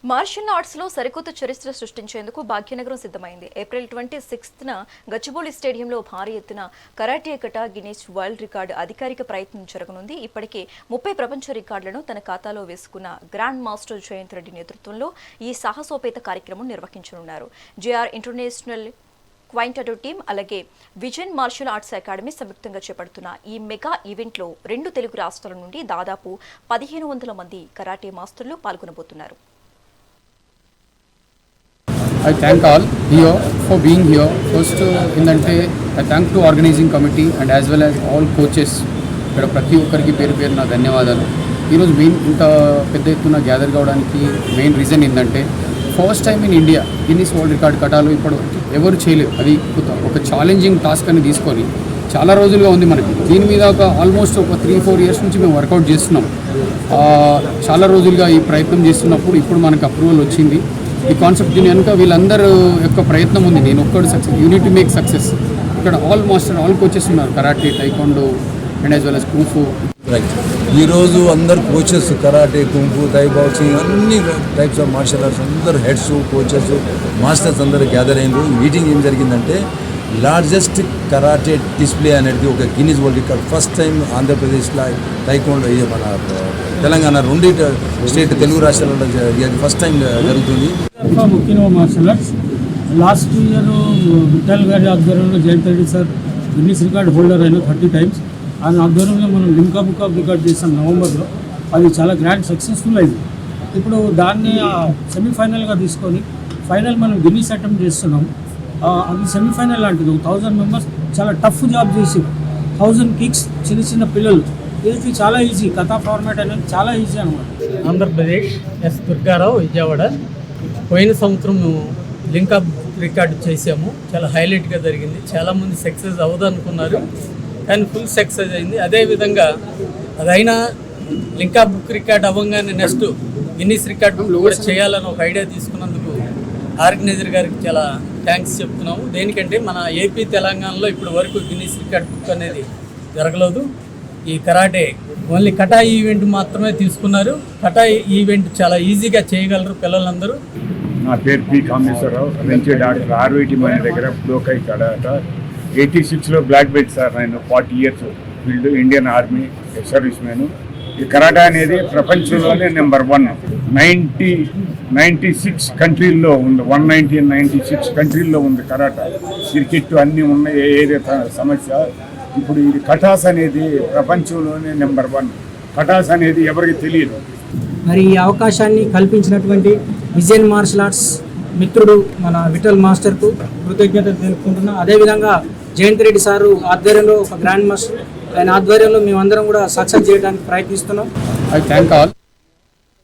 Martial arts లో సరికొత్త చరిత్ర సృష్టించేందుకు భాగ్యనగరం సిద్ధమైంది. ఏప్రిల్ 26న గచ్చిబౌలి స్టేడియంలో భారీ ఎత్తున కరాటే కటా గిన్నిస్ వరల్డ్ రికార్డు అధికారిక ప్రయత్నం జరగనుంది. ఇప్పటికే 30 ప్రపంచ రికార్డులను తన ఖాతాలో వేసుకున్న గ్రాండ్ మాస్టర్ జయంత్ రెడ్డి నేతృత్వంలో ఈ సాహసోపేత కార్యక్రమం నిర్వహించనున్నారు. జేఆర్ ఇంటర్నేషనల్ క్వైంటడో టీం అలాగే విజన్ మార్షల్ ఆర్ట్స్ అకాడమీ సంయుక్తంగా చేపడుతున్న ఈ మెగా ఈవెంట్లో 2 తెలుగు రాష్ట్రాల నుండి దాదాపు 1500 మంది కరాటే మాస్టర్లు పాల్గొనబోతున్నారు. I thank all here for being here. First, I thank to organizing committee and as well as all coaches. ఇక్కడ ప్రతి ఒక్కరికి పేరు నా ధన్యవాదాలు. ఈరోజు ఇంత పెద్ద ఎత్తున గ్యాదర్ కావడానికి మెయిన్ రీజన్ ఏంటంటే first time in India Guinness world record కటాలు ఇప్పుడు ఎవరు చేయలేరు. అది ఒక ఛాలెంజింగ్ టాస్క్ అని తీసుకొని చాలా రోజులుగా ఉంది మనకి. దీని మీద ఆల్మోస్ట్ ఒక 3-4 ఇయర్స్ నుంచి మేము వర్కౌట్ చేస్తున్నాం. చాలా రోజులుగా ఈ ప్రయత్నం చేస్తున్నప్పుడు ఇప్పుడు మనకు అప్రూవల్ వచ్చింది. ఈ కాన్సెప్ట్ దీని కనుక వీళ్ళందరూ యొక్క ప్రయత్నం ఉంది. నేను ఒక్కడు success, unit to make success. ఇక్కడ ఆల్ కోచెస్ ఉన్నారు, karate, taekwondo and as well as kung fu. Right, ఈరోజు అందరు coaches karate, kung fu, Thai boxing అన్ని టైప్స్ ఆఫ్ మార్షల్ ఆర్ట్స్ అందరు హెడ్స్, కోచెస్, మాస్టర్స్ అందరూ గ్యాదర్ అయ్యారు. ఈ మీటింగ్ ఏం జరిగిందంటే లార్జెస్ట్ కరాటే డిస్ప్లే అనేది ఒక Guinness world record first time ఆంధ్రప్రదేశ్లో టైకాండో మన తెలంగాణ 2 స్టేట్ తెలుగు రాష్ట్రాలలో ఫస్ట్ టైం జరుగుతుంది. ముఖ్యంగా martial arts last year Vittal గారి ఆధ్వర్యంలో Jayant Reddy sir Guinness record holder అయిన 30 టైమ్స్. ఆయన ఆధ్వర్యంలో మనం లింకా బుక్ ఆఫ్ రికార్డ్ చేసాం నవంబర్లో. అది చాలా గ్రాండ్ సక్సెస్ఫుల్ అయింది. ఇప్పుడు దాన్ని సెమీఫైనల్గా తీసుకొని ఫైనల్ మనం గిన్నిస్ అటెంప్ట్ చేస్తున్నాం. అది సెమీఫైనల్ లాంటిది. 1000 మెంబర్స్ చాలా టఫ్ జాబ్ చేసి 1000 కిక్స్ చిన్న పిల్లలు. ఇది చాలా ఈజీ. కథా ఫార్మాట్ అనేది చాలా ఈజీ అనమాట. ఆంధ్రప్రదేశ్ ఎస్ దుర్గారావు, విజయవాడ. పోయిన సంవత్సరం మేము లింకా రికార్డు చేసాము. చాలా హైలైట్గా జరిగింది. చాలామంది సక్సెస్ అవ్వదనుకున్నారు కానీ ఫుల్ సక్సెస్ అయింది. అదేవిధంగా అదైనా లింకా బుక్ రికార్డ్ అవ్వగానే నెక్స్ట్ గిన్నిస్ రికార్డు కూడా చేయాలని ఒక ఐడియా తీసుకున్నందుకు ఆర్గనైజర్ గారికి చాలా థ్యాంక్స్ చెప్తున్నాము. దేనికంటే మన ఏపీ తెలంగాణలో ఇప్పటి వరకు గిన్నిస్ రికార్డ్ బుక్ అనేది జరగలేదు. ఈ కరాటే ఓన్లీ కటా ఈవెంట్ మాత్రమే తీసుకున్నారు. కటా ఈవెంట్ చాలా ఈజీగా చేయగలరు పిల్లలందరూ. నా పేరు పి కామేశ్వరరావు, రిటైర్డ్ డాక్టర్ ఆర్వైటి మన దగ్గర ప్రోకై కరాట. 86లో బ్లాక్ బెల్ట్ సార్. నేను 40 years field Indian army service man. ఈ కరాటా అనేది ప్రపంచంలోనే నెంబర్ 1. 96 కంట్రీల్లో ఉంది. 196 కంట్రీల్లో ఉంది కరాటా. క్రికెట్ అన్నీ ఉన్నాయి. ఏదే సమస్య ఇప్పుడు ఇది కటాస్ అనేది ప్రపంచంలోనే నెంబర్ 1. కటాస్ అనేది ఎవరికి తెలియదు. మరి ఈ అవకాశాన్ని కల్పించినటువంటి విజన్ మార్షల్ ఆర్ట్స్ మిత్రుడు మన విఠల్ మాస్టర్కు కృతజ్ఞతలు తెలుపుకుంటున్నాం. అదేవిధంగా జయంత్ రెడ్డి సారు ఆధ్వర్యంలో ఒక గ్రాండ్ మాస్టర్ ఆయన ఆధ్వర్యంలో మేమందరం కూడా సక్సెస్ చేయడానికి ప్రయత్నిస్తున్నాం. I thank all.